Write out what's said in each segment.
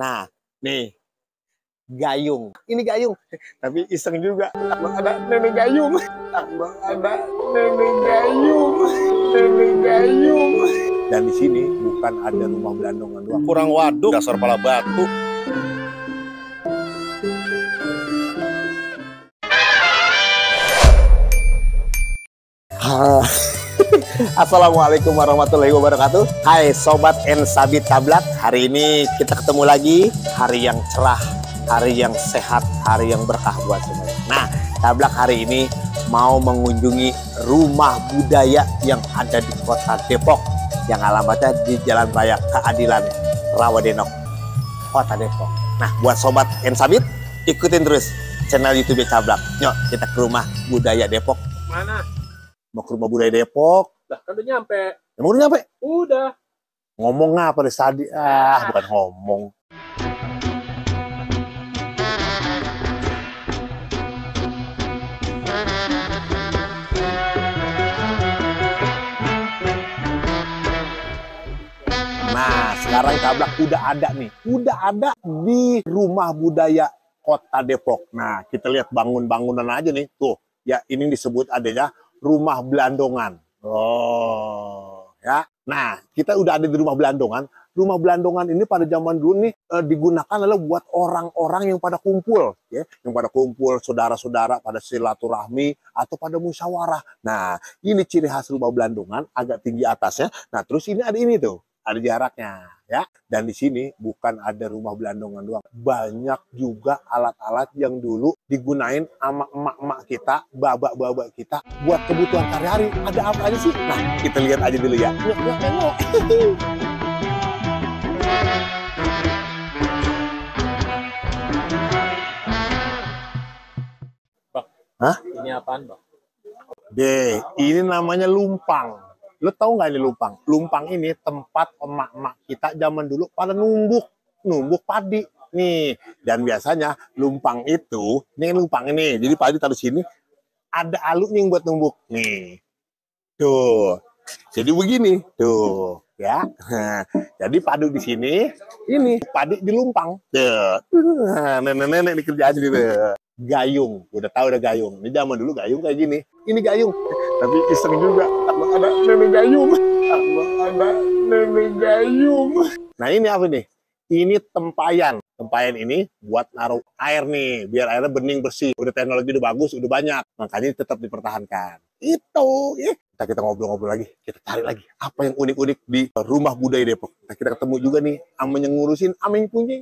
Nah, nih gayung. Ini gayung, tapi iseng juga. Abang ada nenek gayung. Abang ada nenek gayung. Nenek gayung. Dan di sini bukan ada rumah Belandongan doang. Kurang waduk, dasar pala batu. Assalamualaikum warahmatullahi wabarakatuh. Hai Sobat and Sabit Tablak. Hari ini kita ketemu lagi. Hari yang cerah, hari yang sehat, hari yang berkah buat semuanya. Nah, Tablak hari ini mau mengunjungi rumah budaya yang ada di kota Depok, yang alamatnya di Jalan Raya Keadilan, Rawadenok, kota Depok. Nah, buat Sobat and Sabit, ikutin terus channel YouTube Tablak. Yuk, kita ke rumah budaya Depok. Mana? Mau ke rumah budaya Depok. Lah, kan udah nyampe. Emang udah nyampe? Udah. Ngomong apa deh tadi? Bukan ngomong. Nah, sekarang Tablak udah ada nih. Udah ada di rumah budaya kota Depok. Nah, kita lihat bangunan aja nih. Tuh, ya ini disebut adanya rumah Belandongan. Oh, ya. Nah, kita udah ada di rumah Belandongan. Rumah Belandongan ini pada zaman dulu nih digunakan adalah buat orang-orang yang pada kumpul, ya, yang pada kumpul saudara-saudara pada silaturahmi atau pada musyawarah. Nah, ini ciri khas rumah Belandongan, agak tinggi atasnya. Nah, terus ini ada ini tuh, ada jaraknya, ya. Dan di sini bukan ada rumah Belandongan doang, banyak juga alat-alat yang dulu digunain sama emak-emak kita, babak-babak kita buat kebutuhan sehari-hari. Ada apa aja sih? Nah, kita lihat aja dulu ya. Yuk, tengok. Bang, Hah? ini apaan, Bang? Deh, ini namanya lumpang. Lo tau nggak ini lumpang? Lumpang ini tempat emak-emak kita zaman dulu pada numbuk padi. Nih, dan biasanya lumpang itu, ini lumpang ini, jadi padi taruh sini, ada alunya yang buat numbuk. Nih, tuh. Jadi begini, tuh, ya. Nah, jadi padu di sini, ini padi di lumpang. Tuh, nenek-nenek dikerjain gitu. Gayung, udah tahu udah gayung. Ini zaman dulu gayung kayak gini. Ini gayung, tapi iseng juga. Abang ada nenek gayung. Abang ada nenek gayung. Nah, ini apa nih? Ini tempayan. Tempayan ini buat naruh air nih, biar airnya bening bersih. Udah teknologi udah bagus, udah banyak. Makanya tetap dipertahankan. Itu, ya. Kita ngobrol-ngobrol lagi. Kita cari lagi apa yang unik-unik di rumah budaya Depok. Nah, kita ketemu juga nih, sama yang ngurusin, sama yang punya.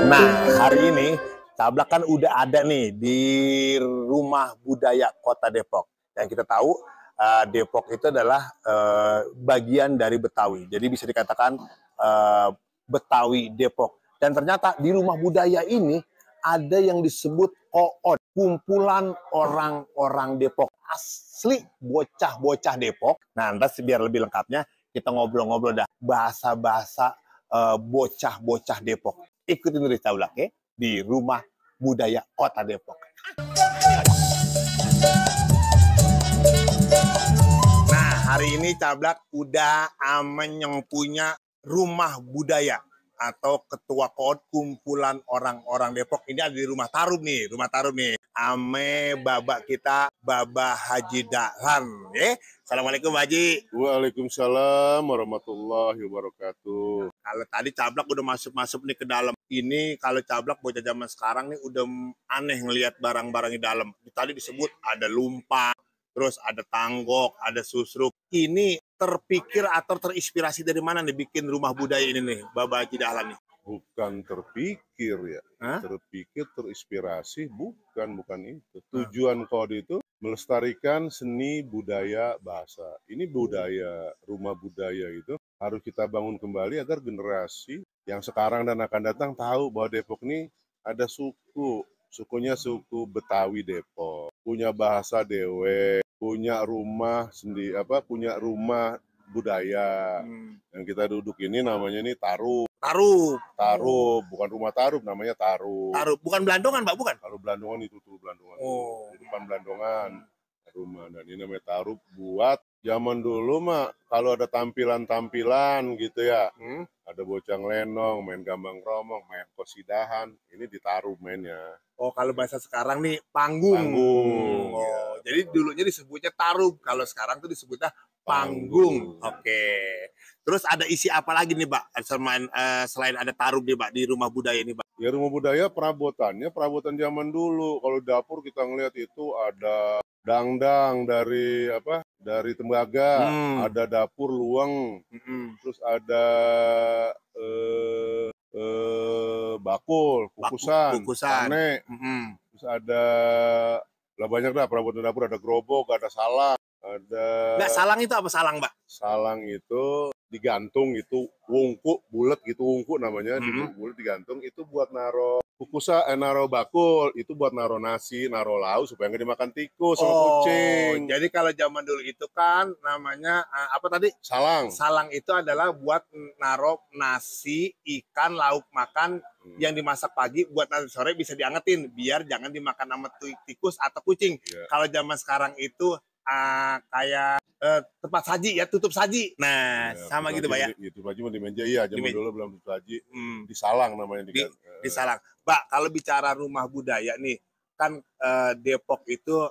Nah, hari ini Tablak kan udah ada nih di rumah budaya kota Depok. Yang kita tahu Depok itu adalah bagian dari Betawi. Jadi bisa dikatakan Betawi Depok. Dan ternyata di rumah budaya ini ada yang disebut Kood, kumpulan orang-orang Depok. Asli bocah-bocah Depok. Nah, nanti biar lebih lengkapnya kita ngobrol-ngobrol dah bahasa-bahasa bocah-bocah Depok. Ikutin dari Tablak ya, di rumah budaya kota Depok. Nah, hari ini Tablak udah aman yang punya rumah budaya atau ketua Kood kumpulan orang-orang Depok. Ini ada di rumah Tarum nih, ame babak kita, Baba Haji Dahlan. Assalamualaikum Haji. Waalaikumsalam warahmatullahi wabarakatuh. Kalau tadi Tablak udah masuk nih ke dalam. Ini kalau Tablak bocah zaman sekarang nih udah aneh ngelihat barang-barang di dalam. Tadi disebut ada lumpang, terus ada tanggok, ada susruk. Ini terpikir atau terinspirasi dari mana nih bikin rumah budaya ini nih, Baba Haji Dahlan nih? Bukan terpikir ya, Hah? terpikir terinspirasi, bukan itu. Tujuan Kood itu melestarikan seni budaya bahasa. Ini budaya, rumah budaya itu harus kita bangun kembali agar generasi yang sekarang dan akan datang tahu bahwa Depok ini ada suku. Sukunya suku Betawi Depok. Punya bahasa Dewe, punya rumah sendiri, punya rumah budaya. Yang kita duduk ini namanya ini Tarub. Tarub. Tarub, bukan rumah Tarub, namanya Tarub. Tarub, bukan Belandongan, Pak, bukan? Kalau Belandongan itu tuh Belandongan. Oh. Di depan Belandongan. Rumah, dan ini namanya Tarub buat zaman dulu mah kalau ada tampilan-tampilan gitu ya. Ada bocang lenong, main gambang kromong, main kosidahan, ini ditaruh mainnya. Oh, kalau bahasa sekarang nih panggung. Panggung. Oh, ya. Jadi dulunya disebutnya tarub, kalau sekarang tuh disebutnya panggung. Oke. Terus ada isi apa lagi nih, Pak? Selain ada tarub nih, Pak, di rumah budaya ini, Pak? Ya rumah budaya perabotannya perabotan zaman dulu. Kalau dapur kita ngelihat itu ada dangdang dari tembaga, ada dapur luang, terus ada bakul, kukusan, pane, terus ada banyak dah perabotan dapur, ada gerobak, ada salang, ada. Nggak, salang itu apa salang, Mbak? Salang itu digantung gitu, wungku bulat gitu, wungku namanya, bulat digantung itu buat naro kukusan, naro bakul, itu buat naro nasi, naro lauk supaya nggak dimakan tikus sama kucing. Jadi kalau zaman dulu itu kan namanya apa tadi? Salang. Salang itu adalah buat naro nasi, ikan, lauk makan yang dimasak pagi buat nanti sore bisa diangetin biar jangan dimakan sama tikus atau kucing. Kalau zaman sekarang itu kayak tempat saji ya, tutup saji. Nah, sama gitu, Pak ya. Itu saji di meja, iya, zaman dulu belum tutup saji. Disalang namanya. Disalang. Mbak, kalau bicara rumah budaya nih, kan Depok itu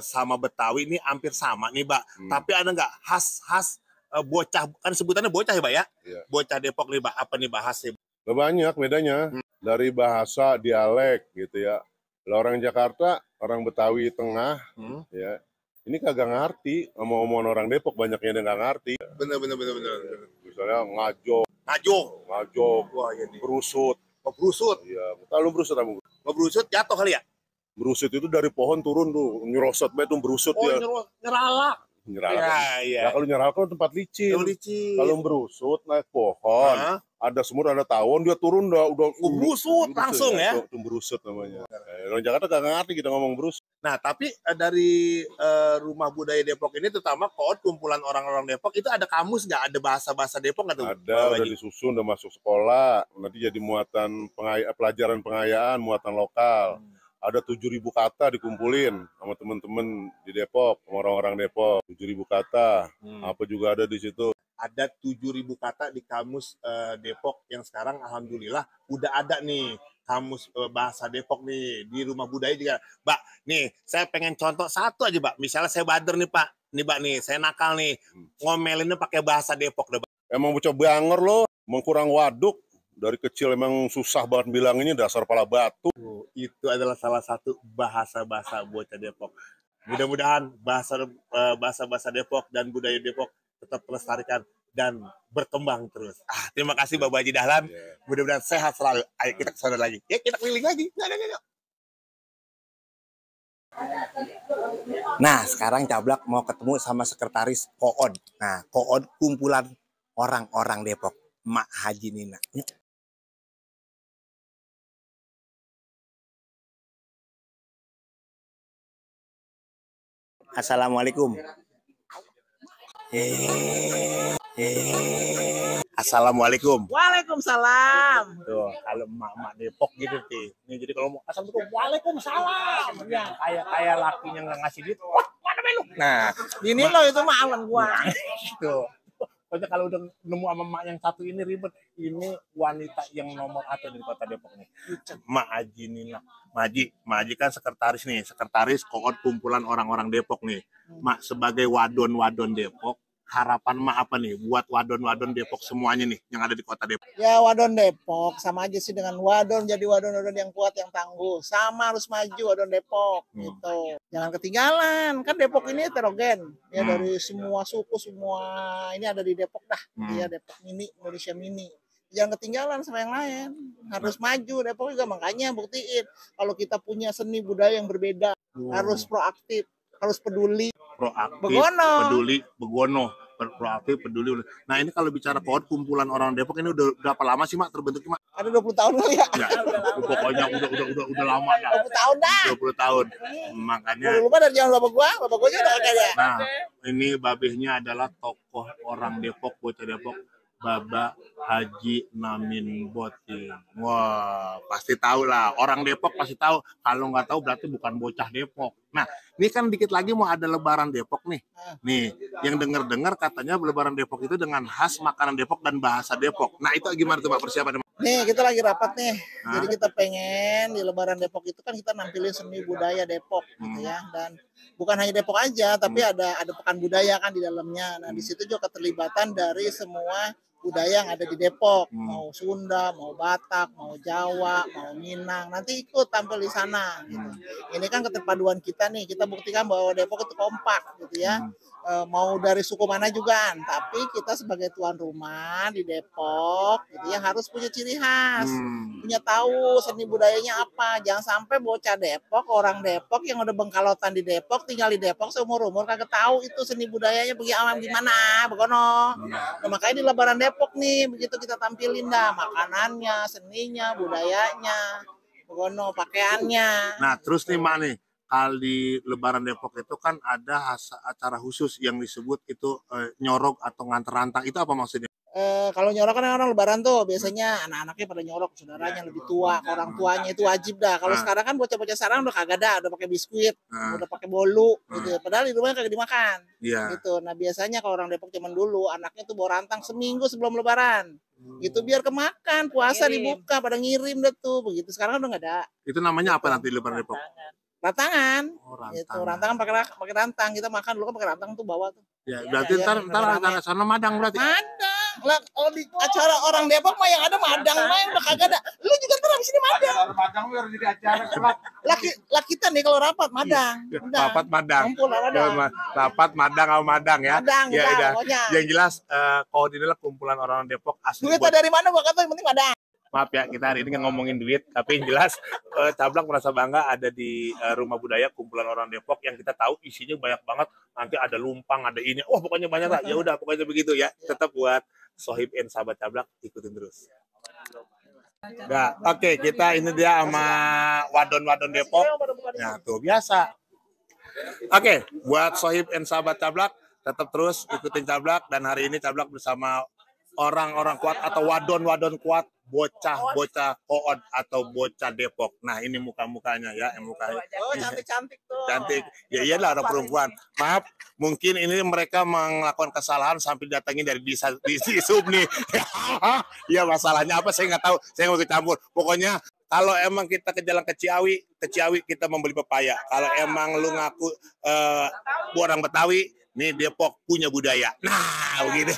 sama Betawi ini hampir sama nih, Mbak. Tapi ada nggak khas bocah, kan sebutannya bocah ya, Pak ya? Bocah Depok nih, Mbak. Apa nih bahasnya? Banyak bedanya. Dari bahasa, dialek gitu ya. Kalau orang Jakarta, orang Betawi Tengah, ya. Ini kagak ngerti, omong-omongan orang Depok banyaknya yang nggak ngerti. Bener. Misalnya ngajok. Wah, ya berusut. Berusut. Iya, kalau berusut apa? Berusut jatuh kali ya? Berusut itu dari pohon turun tuh, nyerosot itu berusut ya. Nyeralak. Ya, kalau nyeralak kan tempat licin. Kalau berusut naik pohon, ada semur, ada tawon, dia turun udah berusut langsung ya. Itu berusut namanya. Orang Jakarta kagak ngerti kita ngomong berusut. Nah, tapi dari rumah budaya Depok ini, terutama kumpulan orang-orang Depok, itu ada kamus nggak? Ada bahasa-bahasa Depok nggak tuh? Ada, udah disusun, udah masuk sekolah. Nanti jadi muatan pelajaran pengayaan, muatan lokal. Ada 7.000 kata dikumpulin sama teman-teman di Depok, sama orang-orang Depok. 7.000 kata, apa juga ada di situ. Ada 7.000 kata di kamus Depok yang sekarang alhamdulillah udah ada nih kamus bahasa Depok nih di rumah budaya juga. Mbak, nih saya pengen contoh satu aja, Mbak. Misalnya saya bader nih, Pak. Nih, Mbak, nih saya nakal nih. Ngomelinnya pakai bahasa Depok deh, Mbak. Emang bocah banger lo, mengkurang waduk. Dari kecil emang susah banget bilanginnya, dasar pala batu. Itu adalah salah satu bahasa-bahasa bocah Depok. Mudah-mudahan bahasa-bahasa Depok dan budaya Depok tetap terlestarikan dan berkembang terus. Terima kasih Bapak Haji Dahlan. Mudah-mudahan sehat selalu. Ayo kita ke sana lagi. Ya, kita keliling lagi. Nah, sekarang Cablak mau ketemu sama sekretaris Kood. Nah, Kood kumpulan orang-orang Depok. Mak Haji Nina. Assalamualaikum. Assalamualaikum. Waalaikumsalam. Tuh, kalau emak-emak Depok gitu sih. Nih, jadi kalau mau assalamualaikum, waalaikumsalam. Ya, kayak lakinya nggak ngasih duit. Wah, mana melu? Nah, Ini lo itu mah awan gua. Tuh. Pokoknya kalau udah nemu sama emak yang satu ini ribet. Ini wanita yang nomor 1 di kota Depok nih. Mak Haji Nina. Mak Haji kan sekretaris Kood kumpulan orang-orang Depok nih. Mak, sebagai wadon-wadon Depok, harapan Mak apa nih buat wadon-wadon Depok semuanya nih yang ada di kota Depok? Ya, wadon Depok sama aja sih dengan wadon, jadi wadon-wadon yang kuat, yang tangguh. Sama harus maju wadon Depok gitu. Jangan ketinggalan. Kan Depok ini heterogen. Ya, dari semua suku, semua ini ada di Depok dah. Iya, Depok Mini, Indonesia Mini. Jangan ketinggalan sama yang lain. Harus maju. Depok juga makanya buktiin kalau kita punya seni budaya yang berbeda. Harus proaktif, harus peduli. Proaktif, Begono. peduli, begono. proaktif, peduli. Nah ini kalau bicara KOOD, kumpulan orang Depok ini udah berapa lama sih Mak terbentuknya Mak? Ada 20 tahun kali ya? Ya, pokoknya udah lama dah. 20 tahun dah. 20 tahun. Makanya. Gua lupa dari zaman bapak gua juga udah kagak ya. Nah, ini babehnya adalah tokoh orang Depok, bocah Depok, Baba Haji Namin Boting. Wah, pasti tahu lah. Orang Depok pasti tahu. Kalau nggak tahu berarti bukan bocah Depok. Nah, ini kan dikit lagi mau ada Lebaran Depok nih. Nih, yang dengar-dengar katanya Lebaran Depok itu dengan khas makanan Depok dan bahasa Depok. Nah, itu gimana tuh Pak persiapannya? Nih, kita lagi rapat nih. Jadi kita pengen di Lebaran Depok itu kan kita nampilin seni budaya Depok gitu ya. Dan bukan hanya Depok aja, tapi ada pekan budaya kan di dalamnya. Nah, di situ juga keterlibatan dari semua budaya yang ada di Depok, mau Sunda, mau Batak, mau Jawa, mau Minang, nanti ikut tampil di sana. Gitu. Ini kan keterpaduan kita nih, kita buktikan bahwa Depok itu kompak, gitu ya. Mau dari suku mana juga, tapi kita sebagai tuan rumah di Depok, gitu ya, harus punya ciri khas, punya tahu seni budayanya apa. Jangan sampai bocah Depok, orang Depok yang udah bengkalotan di Depok, tinggal di Depok seumur umur kagak tahu itu seni budayanya gimana, begono. Nah, makanya di Lebaran Depok nih, begitu kita tampilin dah makanannya, seninya, budayanya, begono, pakaiannya. Nah, terus nih Mak nih, kalau di Lebaran Depok itu kan ada acara khusus yang disebut itu nyorok atau nganter rantang. Itu apa maksudnya? Kalau nyorok kan orang Lebaran tuh biasanya anak-anaknya pada nyorok saudaranya lebih tua, orang tuanya itu wajib dah. Kalau sekarang kan bocah-bocah sekarang udah kagak ada, udah pakai biskuit, udah pakai bolu, gitu. Padahal di rumahnya kagak dimakan, gitu. Nah biasanya kalau orang Depok zaman dulu anaknya tuh bawa rantang seminggu sebelum Lebaran, gitu biar kemakan, puasa dibuka, pada ngirim deh tuh, begitu. Sekarang kan udah nggak ada. Itu namanya apa nanti di Lebaran Depok? Rantangan, rantangan. Gitu. Rantangan pakai rantang, kita makan dulu kan pakai rantang tuh bawa tuh. Ya, berarti ntar ada sana Madang berarti. Madang. Lah kalau di acara orang Depok mah yang ada Madang mah yang udah kagak ada. Lu juga ntar habis ini Madang. Madang biar jadi acara. Lah kita nih kalau rapat Madang. Rapat Madang. Rapat Madang sama Madang ya. Madang, ya, udah, pokoknya. Yang jelas KOOD inilah kumpulan orang Depok asli. Duitnya dari mana gua kata yang penting Madang. Maaf ya, kita hari ini nggak ngomongin duit, tapi yang jelas Cablak merasa bangga ada di rumah budaya kumpulan orang Depok yang kita tahu isinya banyak banget. Nanti ada lumpang, ada ini, pokoknya banyak lah. Ya udah, pokoknya begitu ya. Tetap buat Sohib and sahabat Cablak ikutin terus. Nah, oke, kita ini dia sama wadon-wadon Depok. Nah, tuh biasa. Oke, buat Sohib and sahabat Cablak tetap terus ikutin Cablak, dan hari ini Cablak bersama orang-orang kuat atau wadon-wadon kuat, bocah-bocah KOOD atau bocah Depok. Nah, ini muka-mukanya ya, mukanya. Oh, cantik-cantik tuh. Cantik. Ya iyalah orang perempuan. Maaf, mungkin ini mereka melakukan kesalahan sampai datangin dari di sub nih. Ya masalahnya apa saya nggak tahu. Saya nggak mau campur. Pokoknya kalau emang kita ke jalan ke Ciawi kita membeli pepaya. Kalau emang lu ngaku orang Betawi, nih Depok punya budaya. Nah, begitu.